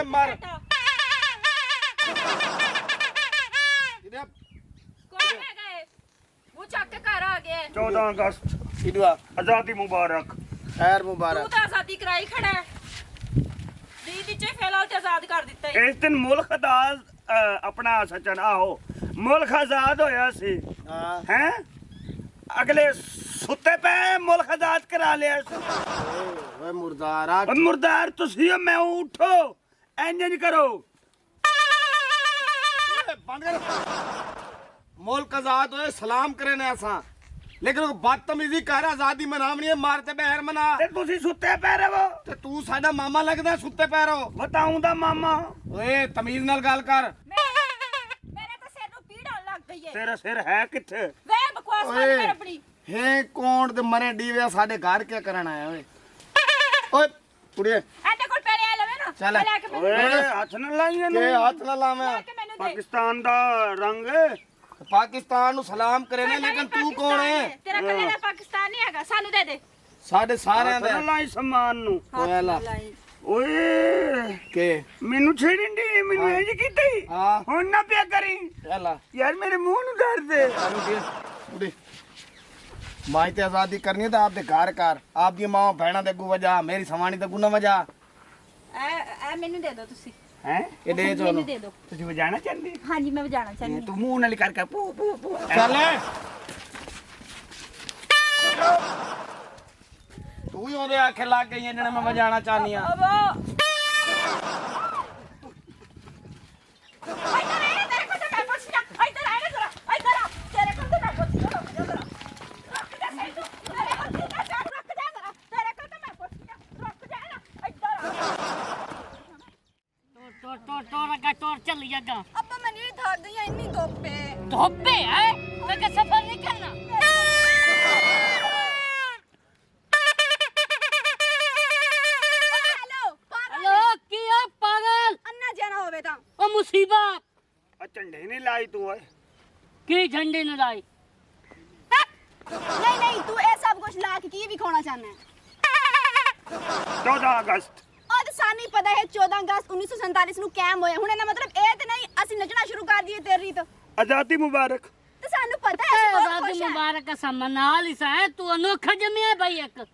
मर कौन है गए वो चक के घर आ गए 14 अगस्त इडवा आजादी मुबारक खैर तू मुबारक तो आजादी कराई खड़ा है दीदी चे फिलहाल ते आजाद कर दिता है इस दिन मुल्क अपना सचन आहो मुल्क आजाद होया सी हां हैं अगले सुते पे मुल्क आजाद करा लिया सी ओए मुर्दारा और मुर्दार तुसी हो, मैं उठो इंज नहीं करो बंद कर मुल्क आजाद होए सलाम करे ने असा लेकिन बदतमीजी कर आजादी मनावनी है मारते बहर मना ते तुसी सुते पे रहो ते तू साडा मामा लगदा सुत्ते पै रहो बताऊंदा मामा ओए तमीज नाल गल कर मेरे तो सिर नु पीड़ आन लग गई है तेरा सिर है किथे वे बकवास मत कर अपनी हे कौन ते मरे डीवे साडे घर क्या करन आया ओए ओए कुड़िए एंटे कोल पैरे आ लवे ना चल। लेके ओए हाथ न लाइए के हाथ ना लावे मैनू दे पाकिस्तान दा रंग पाकिस्तान नु सलाम करे ने लेकिन तू कौन है तेरा कल्ले दा पाकिस्तान नहीं हैगा सानू दे दे साडे सारे हाथ दे न लाई समान नु ओए ला ओए के ਮੈਨੂੰ ਛੇੜਨ ਦੀ ਮੈਨੂੰ ਇੰਜ ਕੀਤੀ हां ਹੁਣ ਨਾ ਪਿਆ ਕਰੀ ला ਯਾਰ ਮੇਰੇ ਮੂੰਹ ਨੂੰ ਦਰਦ ਹੈ उड़ी माई ते आजादी करनी है तो आप दे घर कर आप दी मां बहना दे गु वजा मेरी सवानी ते गु न वजा ए मैनू दे दो तुसी ਹੈ ये दे चलो मैनू दे दो ਤੁਸੀਂ ਵਜਾਣਾ ਚਾਹੁੰਦੇ हां जी मैं बजाना चाहनी ਤੂੰ ਮੂੰਹ ਨਾਲ ਕਰਕੇ ਪੂ ਪੂ ਪੂ चल तू ही ओदे आखे लग गई जने मैं वजाना चाहनी हां अब इधर आ तेरे को तो मैं पूछना इधर आ जरा इधर आ तेरे को तो मैं पूछना रुक जा जरा रुक जा सही तू तेरे को तो मैं रुक जा जरा तेरे को तो मैं पूछना रुक जा ना इधर आ टोर चल जागा अब्बा मैं नहीं थक गई इतनी धूप है धोपे है मैं का सफर नहीं करना हेलो किया पागल अन्ना जाना होवे ता ओ मुसीबत ਆ ਝੰਡੇ ਨਹੀਂ ਲਾਈ ਤੂੰ ਓਏ की झंडे न लाई नहीं नहीं तू ए सब कुछ ला के की भी खाना चाहना है 14 अगस्त और सानू ही पता है 14 अगस्त 1947 ਨੂੰ ਕਾਇਮ ਹੋਇਆ ਹੁਣ ਇਹਦਾ ਮਤਲਬ ਇਹ ਤੇ ਨਹੀਂ ਅਸੀਂ ਨੱਚਣਾ ਸ਼ੁਰੂ ਕਰ ਦਈਏ ਤੇਰੀ ਤਾਂ आजादी मुबारक ਤੇ ਸਾਨੂੰ ਪਤਾ ਹੈ ਅਸੀਂ ਬਹੁਤ आजादी ਖੁਸ਼ ਹਾਂ मुबारक का मनाल सा है तू अनोखा जमिया भाई एक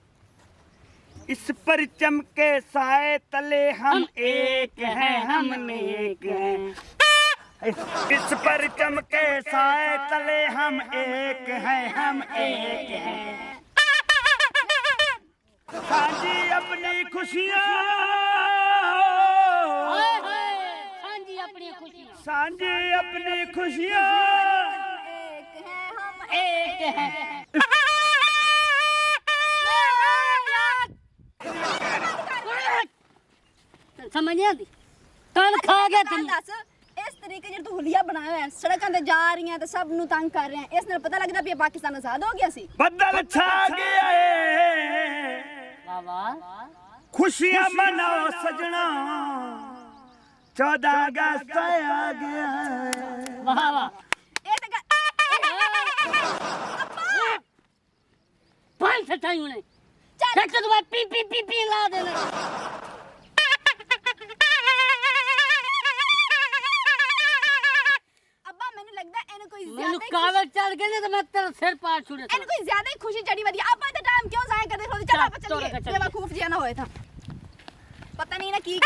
इस पर चमके साए तले हम एक हैं हम नेक हैं इस पर चमके साए तले हम एक हैं हम एक हैं साझी अपनी खुशियाँ हाय हाय सांझी अपनी खुशियां साझी अपनी खुशियाँ एक है हम एक है समझ नहीं आती कल खा गया तुम ਦੱਸ ਇਸ ਤਰੀਕੇ ਜਿਹੜਾ ਤੂੰ ਹੁਲੀਆ ਬਣਾਇਆ ਹੈ ਸੜਕਾਂ ਤੇ ਜਾ ਰਹੀਆਂ ਤੇ ਸਭ ਨੂੰ ਤੰਗ ਕਰ ਰਹੇ ਇਸ ਨਾਲ ਪਤਾ ਲੱਗਦਾ ਵੀ ਇਹ ਪਾਕਿਸਤਾਨ ਆਜ਼ਾਦ ਹੋ ਗਿਆ ਸੀ बदल छा गया है वाह वाह खुशियाँ मनाओ सजना 14 अगस्त आ गया वाह वाह ਇਹ ਤਾਂ पांच सटाई उन्हें ਚੱਲ एक तो तुम्हारे पी पी पी पी ला देना ਅੱਬਾ ਮੈਨੂੰ ਲੱਗਦਾ ਇਹਨੂੰ ਕੋਈ मैंने ਜ਼ਿਆਦਾ ਹੀ कागज चढ़ गए ना तो मैं तेरा सिर पार छुड़े ਇਹਨੂੰ ਕੋਈ ਜ਼ਿਆਦਾ ਹੀ ਖੁਸ਼ੀ ਚੜੀ ਵਧੀ ਆਪਾਂ ਤਾਂ ਟਾਈਮ ਕਿਉਂ ਜ਼ਾਇਆ ਕਰਦੇ ਥੋੜੀ ਚੱਲ ਆਪਾਂ ਚੱਲ, ਚੱਲੀਏ ਚੱਲ। ਬੇਵਕੂਫ ਜਿਹਾ ਨਾ ਹੋਏ ਤਾਂ ਪਤਾ ਨਹੀਂ ਨਾ ਕੀ